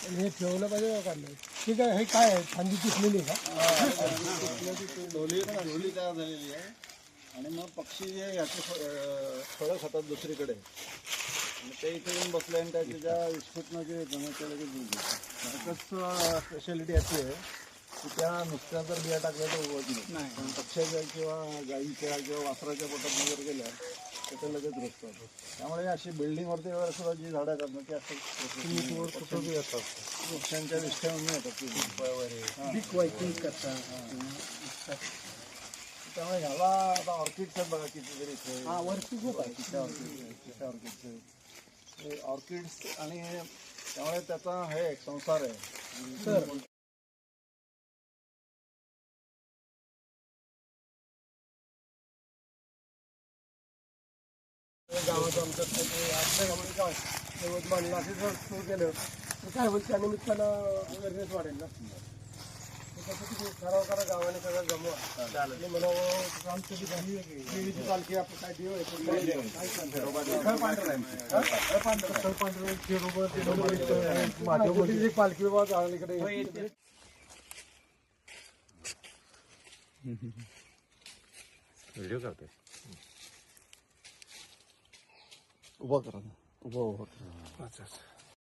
हे ठेवलं पाहिजे का काढलं ठीक आहे. हे काय आहे फांदी तुटलेली का? ढोली तयार झालेली आहे आणि मग पक्षी जे याचे फळं खातात दुसरीकडे आणि ते इथे येऊन बसले आणि त्याच्या ज्या विस्फोटनं जे जमायच्या लगेच दूर घेतात. एकच स्पेशालिटी याची आहे की त्या नुसत्या जर बिया टाकल्या तर उगवत नाही. पण पक्ष्याच्या किंवा गाईच्या किंवा वासराच्या पोटात वगैरे गेल्या तर ते लगेच रुजतात. त्यामुळे अशी बिल्डिंगवरती वगैरे सुद्धा जी झाडं येतात ना ती असं कुठंही येतात. वृक्षांच्या विष्ठ्यामध्ये येतात वगैरे करतात. त्यामुळे ह्याला आता ऑर्किड्स आहेत बघा कितीतरी इथे. वरती खूप आहे. किती ऑर्किड्स हे ऑर्किड्स आणि त्यामुळे त्याचा हे एक संसार आहे. सर गावात आमच्या यवतमाळला असे जर सुरू केलं तर काय होईल त्या निमित्तानं अवेअरनेस वाढेल ना. त्यासाठी ठराव करा गावाने सगळं जमवा आणि म्हणावं आमची देवीची पालखी आपण काय देव आहे पालखी बाबा गावाकडे व्हिडिओ करते उभा करा उभा. अच्छा.